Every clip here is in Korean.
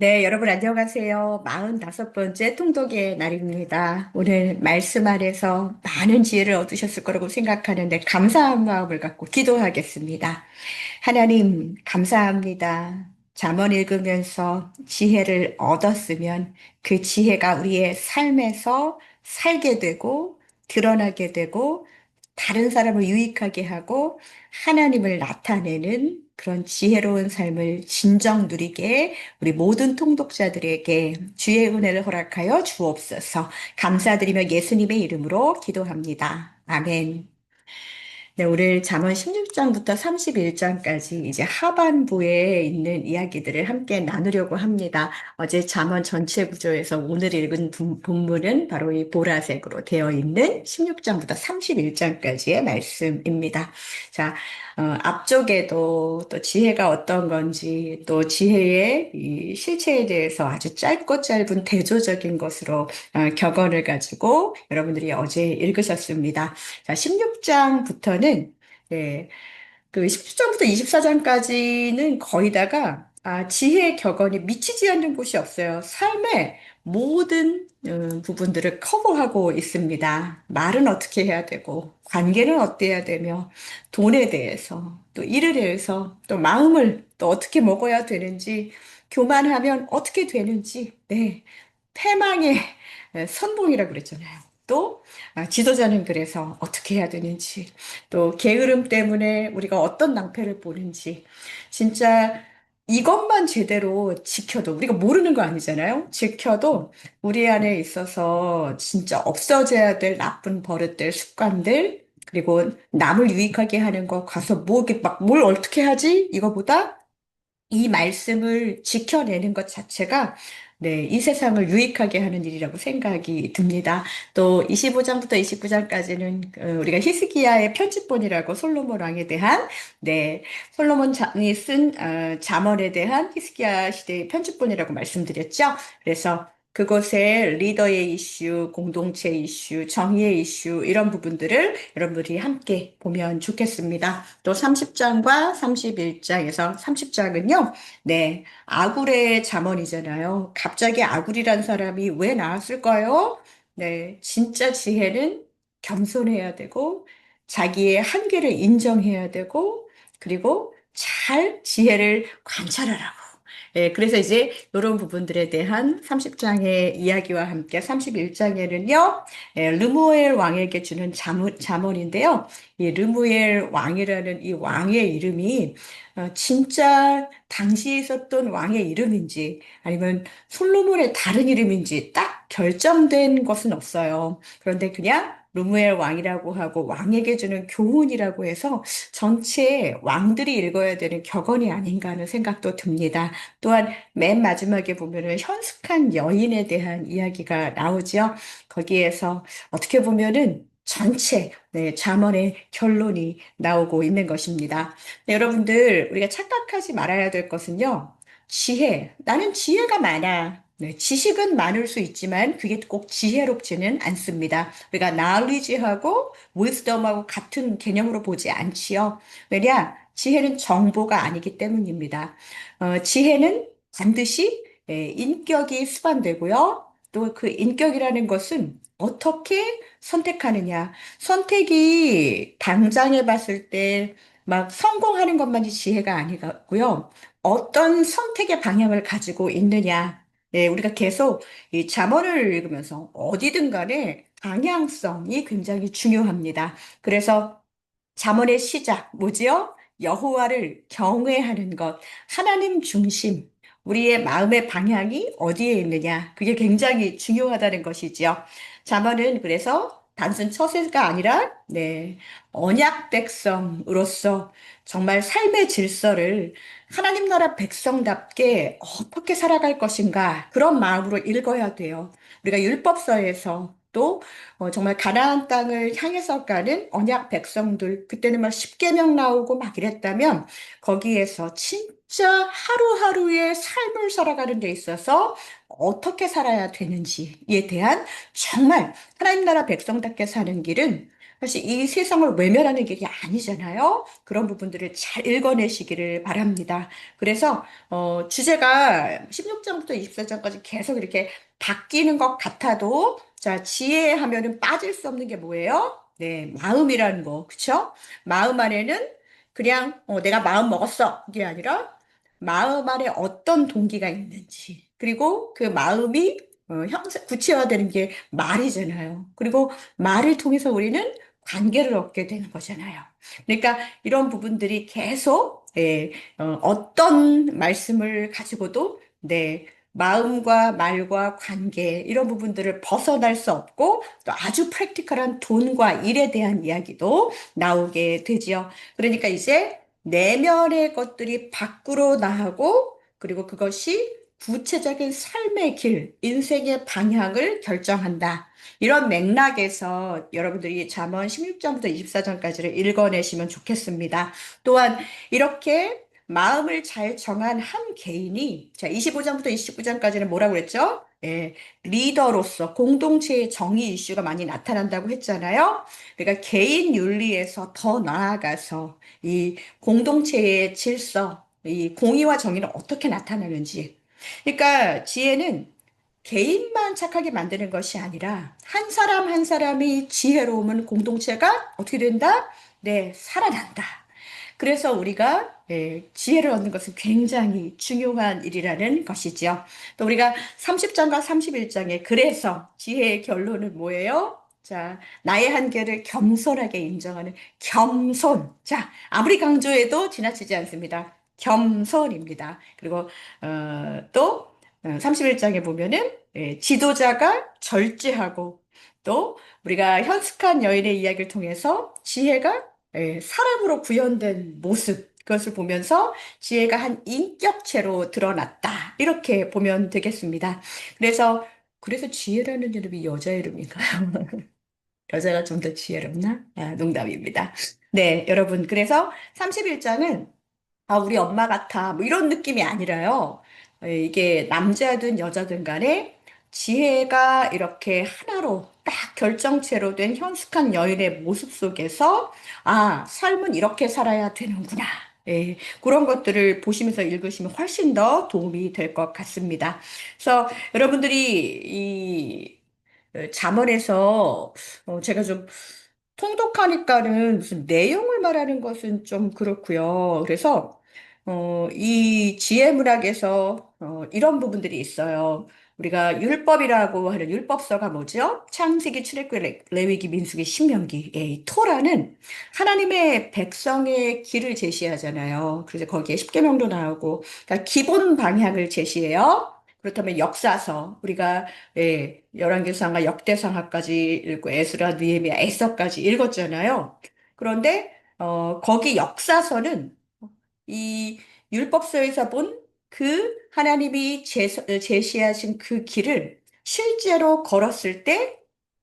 네, 여러분 안녕하세요. 45번째 통독의 날입니다. 오늘 말씀 안에서 많은 지혜를 얻으셨을 거라고 생각하는데 감사한 마음을 갖고 기도하겠습니다. 하나님, 감사합니다. 잠언 읽으면서 지혜를 얻었으면 그 지혜가 우리의 삶에서 살게 되고 드러나게 되고 다른 사람을 유익하게 하고 하나님을 나타내는 그런 지혜로운 삶을 진정 누리게 우리 모든 통독자들에게 주의 은혜를 허락하여 주옵소서. 감사드리며 예수님의 이름으로 기도합니다. 아멘. 네, 오늘 잠언 16장부터 31장까지 이제 하반부에 있는 이야기들을 함께 나누려고 합니다. 어제 잠언 전체 구조에서 오늘 읽은 본문은 바로 이 보라색으로 되어 있는 16장부터 31장까지의 말씀입니다. 자, 앞쪽에도 또 지혜가 어떤 건지 또 지혜의 이 실체에 대해서 아주 짧고 짧은 대조적인 것으로 격언을 가지고 여러분들이 어제 읽으셨습니다. 자, 16장부터는, 네, 그 17장부터 24장까지는 거의다가, 지혜의 격언이 미치지 않는 곳이 없어요. 삶의 모든 부분들을 커버하고 있습니다. 말은 어떻게 해야 되고, 관계는 어때야 되며, 돈에 대해서, 또 일에 대해서, 또 마음을 또 어떻게 먹어야 되는지, 교만하면 어떻게 되는지, 네. 패망의 선봉이라고 그랬잖아요. 또 지도자는 그래서 어떻게 해야 되는지, 또 게으름 때문에 우리가 어떤 낭패를 보는지, 진짜 이것만 제대로 지켜도 우리가 모르는 거 아니잖아요. 지켜도 우리 안에 있어서 진짜 없어져야 될 나쁜 버릇들, 습관들, 그리고 남을 유익하게 하는 거 가서 뭐 이렇게 막 뭘 어떻게 하지? 이거보다 이 말씀을 지켜내는 것 자체가 네, 이 세상을 유익하게 하는 일이라고 생각이 듭니다. 또 25장부터 29장까지는 우리가 히스기야의 편집본이라고 솔로몬 왕에 대한 네, 솔로몬이 쓴 잠언에 대한 히스기야 시대의 편집본이라고 말씀드렸죠. 그래서 그곳에 리더의 이슈, 공동체 이슈, 정의의 이슈 이런 부분들을 여러분들이 함께 보면 좋겠습니다. 또 30장과 31장에서 30장은요. 네, 아굴의 잠언이잖아요. 갑자기 아굴이란 사람이 왜 나왔을까요? 네, 진짜 지혜는 겸손해야 되고 자기의 한계를 인정해야 되고 그리고 잘 지혜를 관찰하라고. 예, 그래서 이제 이런 부분들에 대한 30장의 이야기와 함께 31장에는요, 르무엘 왕에게 주는 잠언인데요. 이 르무엘 왕이라는 이 왕의 이름이 진짜 당시에 있었던 왕의 이름인지 아니면 솔로몬의 다른 이름인지 딱 결정된 것은 없어요. 그런데 그냥 르무엘 왕이라고 하고 왕에게 주는 교훈이라고 해서 전체 왕들이 읽어야 되는 격언이 아닌가 하는 생각도 듭니다. 또한 맨 마지막에 보면은 현숙한 여인에 대한 이야기가 나오죠. 거기에서 어떻게 보면은 전체 잠언의 결론이 나오고 있는 것입니다. 네, 여러분들 우리가 착각하지 말아야 될 것은요. 지혜. 나는 지혜가 많아. 네, 지식은 많을 수 있지만 그게 꼭 지혜롭지는 않습니다. 우리가 knowledge하고 wisdom하고 같은 개념으로 보지 않지요. 왜냐? 지혜는 정보가 아니기 때문입니다. 지혜는 반드시 인격이 수반되고요. 또 그 인격이라는 것은 어떻게 선택하느냐. 선택이 당장에 봤을 때 막 성공하는 것만이 지혜가 아니고요. 어떤 선택의 방향을 가지고 있느냐. 네, 우리가 계속 이 잠언을 읽으면서 어디든 간에 방향성이 굉장히 중요합니다. 그래서 잠언의 시작, 뭐지요? 여호와를 경외하는 것, 하나님 중심, 우리의 마음의 방향이 어디에 있느냐, 그게 굉장히 중요하다는 것이지요. 잠언은 그래서 단순 처세가 아니라, 네, 언약 백성으로서 정말 삶의 질서를 하나님 나라 백성답게 어떻게 살아갈 것인가, 그런 마음으로 읽어야 돼요. 우리가 율법서에서 또 정말 가나안 땅을 향해서 가는 언약 백성들 그때는 막 십계명 나오고 막 이랬다면 거기에서 진짜 하루하루의 삶을 살아가는 데 있어서 어떻게 살아야 되는지에 대한 정말 하나님 나라 백성답게 사는 길은 사실 이 세상을 외면하는 길이 아니잖아요. 그런 부분들을 잘 읽어내시기를 바랍니다. 그래서 주제가 16장부터 24장까지 계속 이렇게 바뀌는 것 같아도 자, 지혜 하면은 빠질 수 없는 게 뭐예요? 네, 마음이라는 거. 그쵸? 마음 안에는 그냥 내가 마음 먹었어. 이게 아니라 마음 안에 어떤 동기가 있는지. 그리고 그 마음이 구체화되는 게 말이잖아요. 그리고 말을 통해서 우리는 관계를 얻게 되는 거잖아요. 그러니까 이런 부분들이 계속 어떤 말씀을 가지고도 네, 마음과 말과 관계 이런 부분들을 벗어날 수 없고 또 아주 프랙티컬한 돈과 일에 대한 이야기도 나오게 되지요. 그러니까 이제 내면의 것들이 밖으로 나가고 그리고 그것이 구체적인 삶의 길, 인생의 방향을 결정한다. 이런 맥락에서 여러분들이 잠언 16장부터 24장까지를 읽어내시면 좋겠습니다. 또한 이렇게 마음을 잘 정한 한 개인이 자, 25장부터 29장까지는 뭐라고 그랬죠? 예, 리더로서 공동체의 정의 이슈가 많이 나타난다고 했잖아요. 그러니까 개인 윤리에서 더 나아가서 이 공동체의 질서, 이 공의와 정의는 어떻게 나타나는지. 그러니까 지혜는 개인만 착하게 만드는 것이 아니라 한 사람 한 사람이 지혜로우면 공동체가 어떻게 된다? 네, 살아난다. 그래서 우리가 지혜를 얻는 것은 굉장히 중요한 일이라는 것이죠. 또 우리가 30장과 31장에 그래서 지혜의 결론은 뭐예요? 자, 나의 한계를 겸손하게 인정하는 겸손. 자, 아무리 강조해도 지나치지 않습니다. 겸손입니다. 그리고 또 31장에 보면은 지도자가 절제하고 또 우리가 현숙한 여인의 이야기를 통해서 지혜가 사람으로 구현된 모습, 그것을 보면서 지혜가 한 인격체로 드러났다. 이렇게 보면 되겠습니다. 그래서, 그래서 지혜라는 이름이 여자 이름인가요? 여자가 좀 더 지혜롭나? 아, 농담입니다. 네, 여러분. 그래서 31장은 우리 엄마 같아. 뭐 이런 느낌이 아니라요. 이게 남자든 여자든 간에 지혜가 이렇게 하나로 딱 결정체로 된 현숙한 여인의 모습 속에서 아, 삶은 이렇게 살아야 되는구나. 예, 그런 것들을 보시면서 읽으시면 훨씬 더 도움이 될 것 같습니다. 그래서 여러분들이 이 잠언에서 제가 좀 통독하니까는 무슨 내용을 말하는 것은 좀 그렇고요. 그래서 이 지혜문학에서 이런 부분들이 있어요. 우리가 율법이라고 하는 율법서가 뭐죠? 창세기, 출애굽기, 레위기, 민수기, 신명기. 예, 이 토라는 하나님의 백성의 길을 제시하잖아요. 그래서 거기에 십계명도 나오고, 그러니까 기본 방향을 제시해요. 그렇다면 역사서 우리가 열왕기상하 역대상하까지 읽고 에스라, 느헤미야, 에서까지 읽었잖아요. 그런데 거기 역사서는 이 율법서에서 본 그 하나님이 제시하신 그 길을 실제로 걸었을 때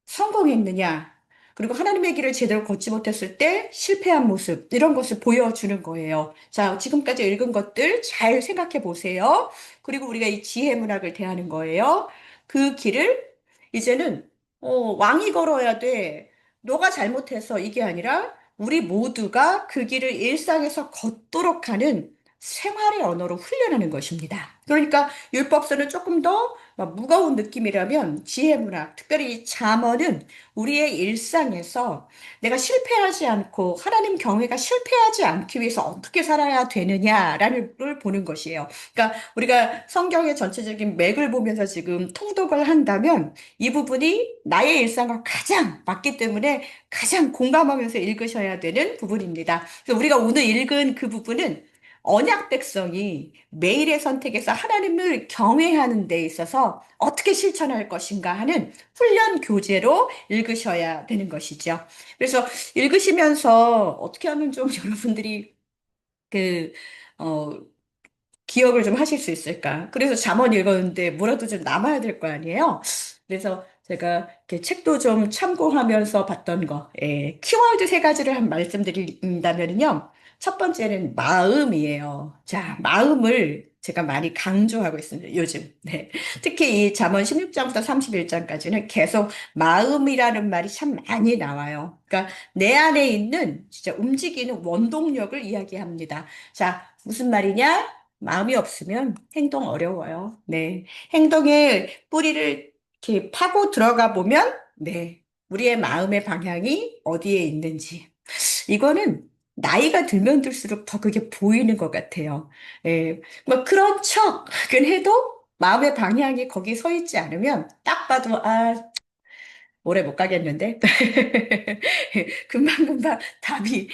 성공했느냐, 그리고 하나님의 길을 제대로 걷지 못했을 때 실패한 모습, 이런 것을 보여주는 거예요. 자, 지금까지 읽은 것들 잘 생각해 보세요. 그리고 우리가 이 지혜 문학을 대하는 거예요. 그 길을 이제는 왕이 걸어야 돼. 너가 잘못해서 이게 아니라 우리 모두가 그 길을 일상에서 걷도록 하는 생활의 언어로 훈련하는 것입니다. 그러니까 율법서는 조금 더 무거운 느낌이라면 지혜문학, 특별히 이 잠언은 우리의 일상에서 내가 실패하지 않고 하나님 경외가 실패하지 않기 위해서 어떻게 살아야 되느냐라는 걸 보는 것이에요. 그러니까 우리가 성경의 전체적인 맥을 보면서 지금 통독을 한다면 이 부분이 나의 일상과 가장 맞기 때문에 가장 공감하면서 읽으셔야 되는 부분입니다. 그래서 우리가 오늘 읽은 그 부분은 언약 백성이 매일의 선택에서 하나님을 경외하는 데 있어서 어떻게 실천할 것인가 하는 훈련 교재로 읽으셔야 되는 것이죠. 그래서 읽으시면서 어떻게 하면 좀 여러분들이 그, 어, 기억을 좀 하실 수 있을까? 그래서 잠언 읽었는데 뭐라도 좀 남아야 될 거 아니에요? 그래서 제가 이렇게 책도 좀 참고하면서 봤던 거, 키워드 세 가지를 한 말씀드린다면요. 첫 번째는 마음이에요. 자, 마음을 제가 많이 강조하고 있습니다, 요즘. 네. 특히 이 잠언 16장부터 31장까지는 계속 마음이라는 말이 참 많이 나와요. 그러니까 내 안에 있는 진짜 움직이는 원동력을 이야기합니다. 자, 무슨 말이냐? 마음이 없으면 행동 어려워요. 네. 행동의 뿌리를 이렇게 파고 들어가 보면, 네. 우리의 마음의 방향이 어디에 있는지. 이거는 나이가 들면 들수록 더 그게 보이는 것 같아요. 예, 뭐 그런 척은 해도 마음의 방향이 거기 서 있지 않으면 딱 봐도 오래 못 가겠는데 금방금방 답이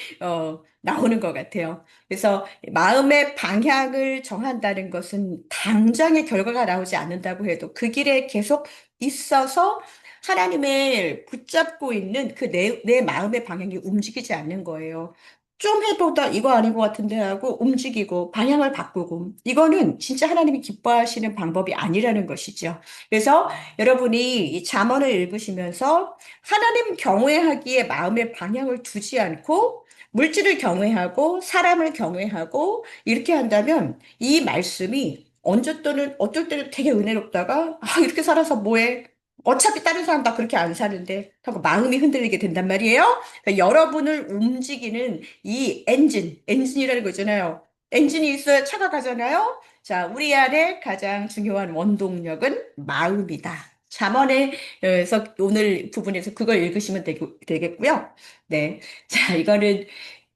나오는 것 같아요. 그래서 마음의 방향을 정한다는 것은 당장의 결과가 나오지 않는다고 해도 그 길에 계속 있어서 하나님을 붙잡고 있는 그 내 마음의 방향이 움직이지 않는 거예요. 좀 해보다 이거 아닌 것 같은데 하고 움직이고 방향을 바꾸고 이거는 진짜 하나님이 기뻐하시는 방법이 아니라는 것이죠. 그래서 여러분이 이 잠언을 읽으시면서 하나님 경외하기에 마음의 방향을 두지 않고 물질을 경외하고 사람을 경외하고 이렇게 한다면 이 말씀이 언제 또는 어떨 때는 되게 은혜롭다가 이렇게 살아서 뭐해? 어차피 다른 사람 다 그렇게 안 사는데 하고 마음이 흔들리게 된단 말이에요. 그러니까 여러분을 움직이는 이 엔진이라는 거 있잖아요. 엔진이 있어야 차가 가잖아요. 자, 우리 안에 가장 중요한 원동력은 마음이다. 잠언에서 오늘 부분에서 그걸 읽으시면 되겠고요. 네. 자, 이거는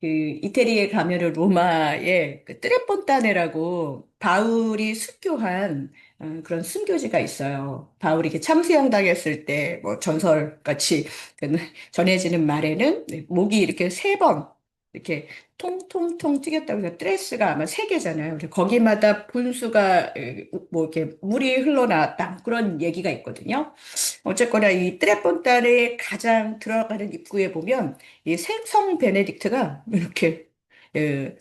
그 이태리에 가면은 로마에 그 트레폰타네라고 바울이 순교한 그런 순교지가 있어요. 바울이 이렇게 참수형 당했을 때 뭐 전설 같이 그 전해지는 말에는 네, 목이 이렇게 세 번 이렇게 통통통 튀겼다고 해서 트레스가 아마 세 개잖아요. 그래서 거기마다 분수가 뭐 이렇게 물이 흘러나왔다 그런 얘기가 있거든요. 어쨌거나 이 트레폰타레 가장 들어가는 입구에 보면 이 생성 베네딕트가 이렇게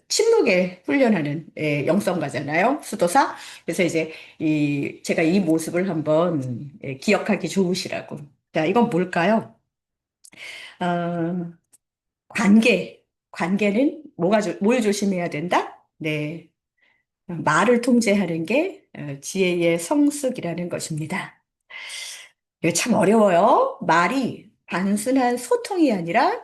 침묵에 훈련하는 영성가잖아요. 수도사. 그래서 이제 이 제가 이 모습을 한번 기억하기 좋으시라고. 자, 이건 뭘까요? 어, 관계. 관계는 뭘 조심해야 된다? 네. 말을 통제하는 게 지혜의 성숙이라는 것입니다. 이거 참 어려워요. 말이 단순한 소통이 아니라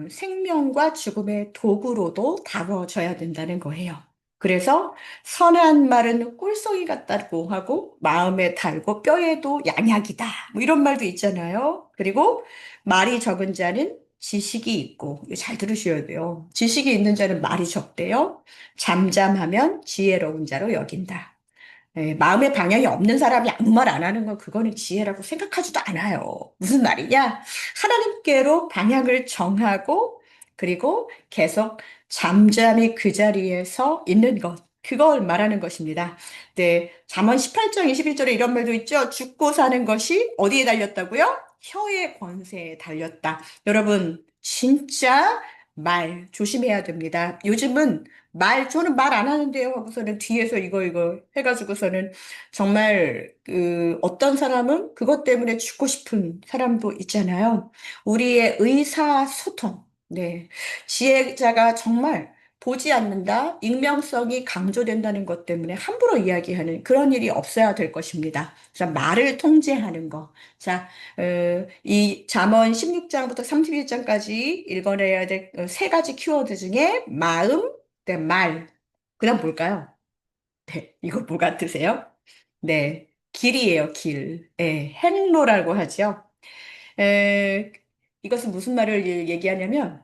생명과 죽음의 도구로도 다뤄져야 된다는 거예요. 그래서 선한 말은 꿀송이 같다고 하고 마음에 달고 뼈에도 양약이다. 뭐 이런 말도 있잖아요. 그리고 말이 적은 자는 지식이 있고 이거 잘 들으셔야 돼요. 지식이 있는 자는 말이 적대요. 잠잠하면 지혜로운 자로 여긴다. 마음의 방향이 없는 사람이 아무 말 안 하는 건 그거는 지혜라고 생각하지도 않아요. 무슨 말이냐? 하나님께로 방향을 정하고 그리고 계속 잠잠히 그 자리에서 있는 것. 그걸 말하는 것입니다. 네, 잠언 18장 21절에 이런 말도 있죠. 죽고 사는 것이 어디에 달렸다고요? 혀의 권세에 달렸다. 여러분, 진짜 말 조심해야 됩니다. 요즘은 저는 말 안 하는데요. 하고서는 뒤에서 이거 해가지고서는 정말, 어떤 사람은 그것 때문에 죽고 싶은 사람도 있잖아요. 우리의 의사소통. 네. 지혜자가 정말 보지 않는다, 익명성이 강조된다는 것 때문에 함부로 이야기하는 그런 일이 없어야 될 것입니다. 자, 말을 통제하는 거. 자, 이 잠언 16장부터 31장까지 읽어내야 될 세 가지 키워드 중에 마음, 네, 말. 그다음 뭘까요? 네, 이거 뭐 같으세요? 네, 길이에요, 길. 네, 행로라고 하죠. 에, 이것은 무슨 말을 얘기하냐면,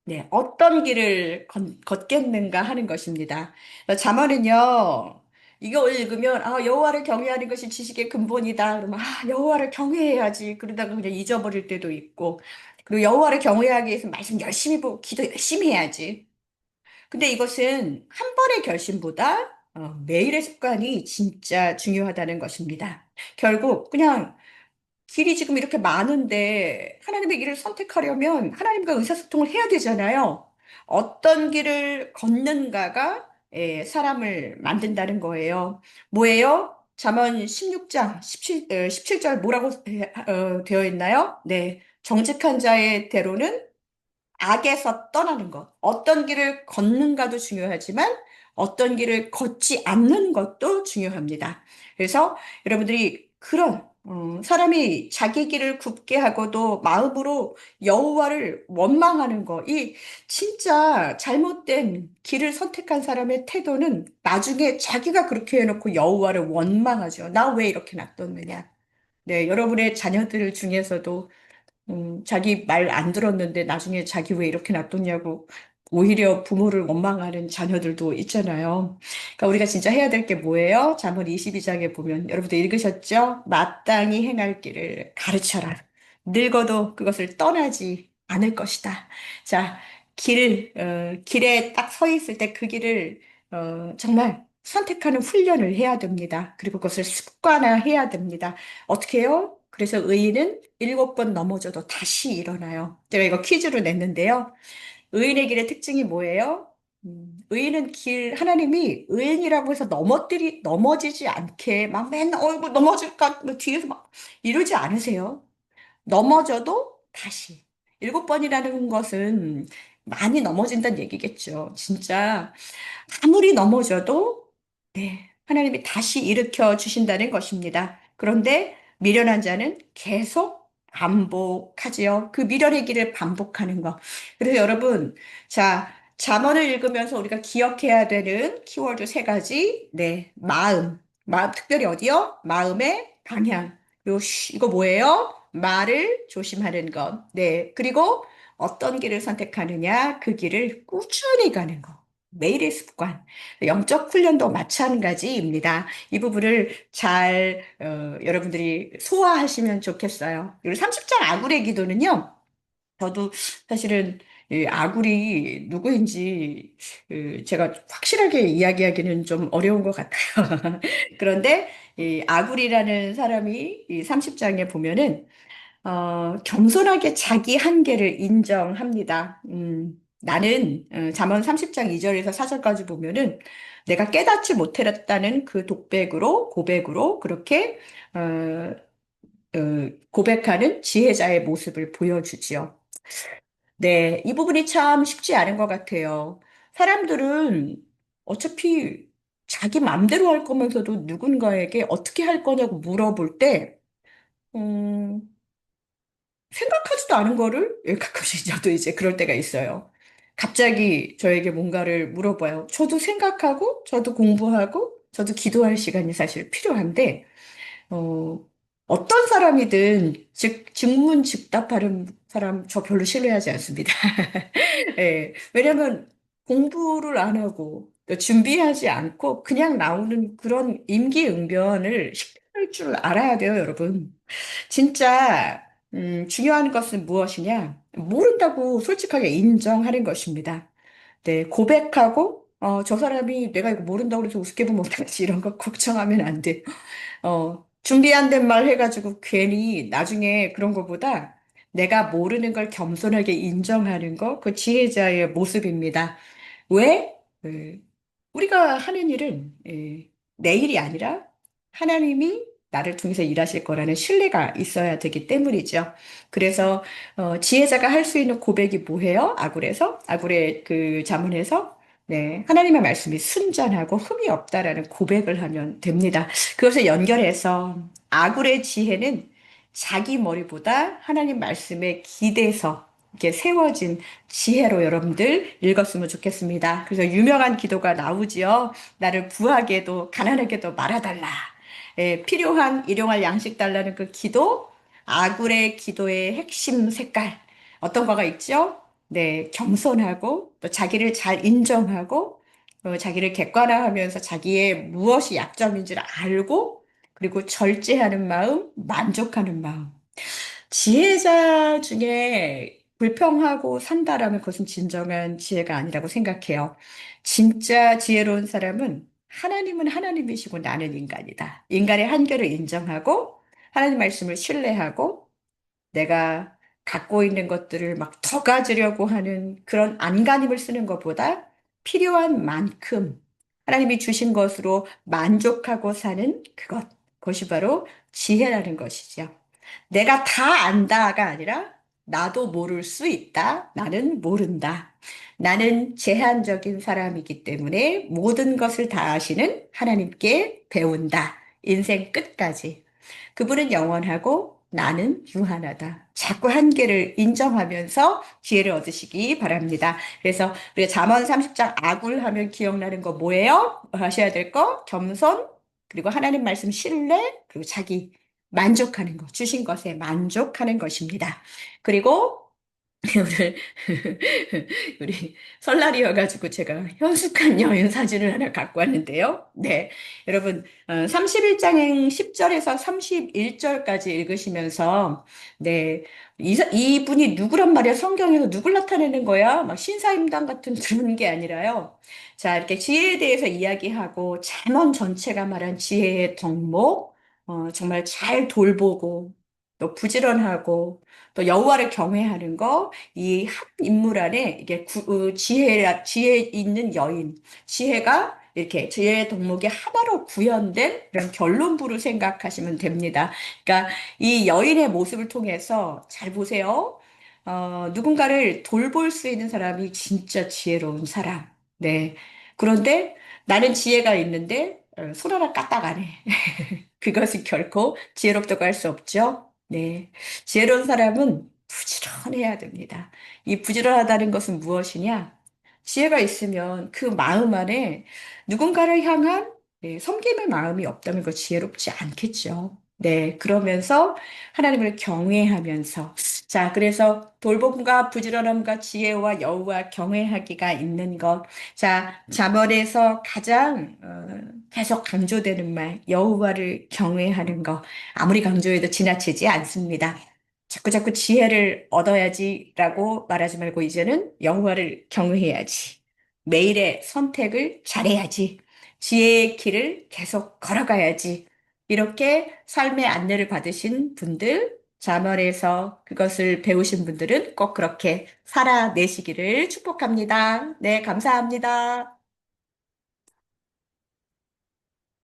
네, 어떤 길을 걷겠는가 하는 것입니다. 잠언은요, 이거 읽으면, 여호와를 경외하는 것이 지식의 근본이다. 그러면, 여호와를 경외해야지. 그러다가 그냥 잊어버릴 때도 있고, 그리고 여호와를 경외하기 위해서 말씀 열심히 보고, 기도 열심히 해야지. 근데 이것은 한 번의 결심보다 매일의 습관이 진짜 중요하다는 것입니다. 결국 그냥 길이 지금 이렇게 많은데 하나님의 길을 선택하려면 하나님과 의사소통을 해야 되잖아요. 어떤 길을 걷는가가 사람을 만든다는 거예요. 뭐예요? 잠언 16장 17절 뭐라고 되어 있나요? 네. 정직한 자의 대로는 악에서 떠나는 것. 어떤 길을 걷는가도 중요하지만 어떤 길을 걷지 않는 것도 중요합니다. 그래서 여러분들이 그런 사람이 자기 길을 굽게 하고도 마음으로 여호와를 원망하는 거, 이 진짜 잘못된 길을 선택한 사람의 태도는 나중에 자기가 그렇게 해놓고 여호와를 원망하죠. 나 왜 이렇게 놔뒀느냐. 네, 여러분의 자녀들 중에서도 자기 말 안 들었는데 나중에 자기 왜 이렇게 놔뒀냐고 오히려 부모를 원망하는 자녀들도 있잖아요. 그러니까 우리가 진짜 해야 될 게 뭐예요? 잠언 22장에 보면 여러분들 읽으셨죠? 마땅히 행할 길을 가르쳐라. 늙어도 그것을 떠나지 않을 것이다. 자, 길에 딱 서 있을 때 그 길을 정말 선택하는 훈련을 해야 됩니다. 그리고 그것을 습관화해야 됩니다. 어떻게 해요? 그래서 의인은 7번 넘어져도 다시 일어나요. 제가 이거 퀴즈로 냈는데요. 의인의 길의 특징이 뭐예요? 의인은 하나님이 의인이라고 해서 넘어지지 않게 막 맨날 얼굴 넘어질까 뭐 뒤에서 막 이러지 않으세요. 넘어져도 다시. 7번이라는 것은 많이 넘어진다는 얘기겠죠. 진짜 아무리 넘어져도 네, 하나님이 다시 일으켜 주신다는 것입니다. 그런데 미련한 자는 계속 반복하지요. 그 미련의 길을 반복하는 거. 그래서 여러분, 자, 잠언을 읽으면서 우리가 기억해야 되는 키워드 세 가지. 네, 마음 특별히 어디요? 마음의 방향. 이거 뭐예요? 말을 조심하는 것. 네, 그리고 어떤 길을 선택하느냐, 그 길을 꾸준히 가는 것. 매일의 습관. 영적 훈련도 마찬가지입니다. 이 부분을 잘 여러분들이 소화하시면 좋겠어요. 그리고 30장 아굴의 기도는요. 저도 사실은 이 아굴이 누구인지 제가 확실하게 이야기하기는 좀 어려운 것 같아요. 그런데 이 아굴이라는 사람이 이 30장에 보면은 겸손하게 자기 한계를 인정합니다. 나는 잠언 30장 2절에서 4절까지 보면은 내가 깨닫지 못했다는 그 고백으로 그렇게 어, 고백하는 지혜자의 모습을 보여주지요. 네, 이 부분이 참 쉽지 않은 것 같아요. 사람들은 어차피 자기 맘대로 할 거면서도 누군가에게 어떻게 할 거냐고 물어볼 때 음, 생각하지도 않은 거를 가끔씩 저도 이제 그럴 때가 있어요. 갑자기 저에게 뭔가를 물어봐요. 저도 생각하고, 저도 공부하고, 저도 기도할 시간이 사실 필요한데, 어, 어떤 사람이든 즉문즉답하는 사람 저 별로 신뢰하지 않습니다. 예, 왜냐면 공부를 안 하고 또 준비하지 않고 그냥 나오는 그런 임기응변을 쉽게 할 줄 알아야 돼요, 여러분. 진짜 중요한 것은 무엇이냐? 모른다고 솔직하게 인정하는 것입니다. 네, 고백하고 저 사람이 내가 이거 모른다고 그래서 우습게 보면 어떡하지 이런 거 걱정하면 안 돼. 준비 안 된 말 해가지고 괜히 나중에 그런 거보다 내가 모르는 걸 겸손하게 인정하는 거, 그 지혜자의 모습입니다. 왜? 우리가 하는 일은 내 일이 아니라 하나님이 나를 통해서 일하실 거라는 신뢰가 있어야 되기 때문이죠. 그래서 지혜자가 할 수 있는 고백이 뭐예요? 아굴의 그 자문에서 네, 하나님의 말씀이 순전하고 흠이 없다라는 고백을 하면 됩니다. 그것을 연결해서 아굴의 지혜는 자기 머리보다 하나님 말씀에 기대서 이렇게 세워진 지혜로 여러분들 읽었으면 좋겠습니다. 그래서 유명한 기도가 나오지요. 나를 부하게도 가난하게도 말아달라. 필요한 일용할 양식 달라는 그 기도, 아굴의 기도의 핵심 색깔. 어떤 거가 있죠? 네, 겸손하고 또 자기를 잘 인정하고 자기를 객관화하면서 자기의 무엇이 약점인지를 알고 그리고 절제하는 마음, 만족하는 마음. 지혜자 중에 불평하고 산다라면 그것은 진정한 지혜가 아니라고 생각해요. 진짜 지혜로운 사람은 하나님은 하나님이시고 나는 인간이다. 인간의 한계를 인정하고 하나님 말씀을 신뢰하고 내가 갖고 있는 것들을 막 더 가지려고 하는 그런 안간힘을 쓰는 것보다 필요한 만큼 하나님이 주신 것으로 만족하고 사는 그것이 바로 지혜라는 것이죠. 내가 다 안다가 아니라 나도 모를 수 있다. 나는 모른다. 나는 제한적인 사람이기 때문에 모든 것을 다 아시는 하나님께 배운다. 인생 끝까지. 그분은 영원하고 나는 유한하다. 자꾸 한계를 인정하면서 지혜를 얻으시기 바랍니다. 그래서 우리가 잠언 30장 아굴 하면 기억나는 거 뭐예요? 하셔야 될 거? 겸손, 그리고 하나님 말씀 신뢰, 그리고 자기 만족하는 것, 주신 것에 만족하는 것입니다. 그리고 오늘 우리 설날이어가지고 제가 현숙한 여인 사진을 하나 갖고 왔는데요. 네, 여러분 31장 10절에서 31절까지 읽으시면서 네, 이분이 누구란 말이야? 성경에서 누굴 나타내는 거야? 막 신사임당 같은 그런 게 아니라요. 자, 이렇게 지혜에 대해서 이야기하고 잠언 전체가 말한 지혜의 덕목, 정말 잘 돌보고 또 부지런하고 또 여호와를 경외하는 거, 이 한 인물 안에 이게 지혜 있는 여인, 지혜가 이렇게 지혜의 덕목이 하나로 구현된 그런 결론부를 생각하시면 됩니다. 그러니까 이 여인의 모습을 통해서 잘 보세요. 누군가를 돌볼 수 있는 사람이 진짜 지혜로운 사람. 네. 그런데 나는 지혜가 있는데 손 하나 까딱 안 해. 그것이 결코 지혜롭다고 할 수 없죠. 네. 지혜로운 사람은 부지런해야 됩니다. 이 부지런하다는 것은 무엇이냐? 지혜가 있으면 그 마음 안에 누군가를 향한 섬김의 마음이 없다면 그 지혜롭지 않겠죠. 네, 그러면서 하나님을 경외하면서 자, 그래서 돌봄과 부지런함과 지혜와 여호와 경외하기가 있는 것. 자, 잠언에서 가장 계속 강조되는 말, 여호와를 경외하는 것. 아무리 강조해도 지나치지 않습니다. 자꾸 지혜를 얻어야지라고 말하지 말고 이제는 여호와를 경외해야지. 매일의 선택을 잘해야지. 지혜의 길을 계속 걸어가야지. 이렇게 삶의 안내를 받으신 분들, 자멸에서 그것을 배우신 분들은 꼭 그렇게 살아내시기를 축복합니다. 네, 감사합니다.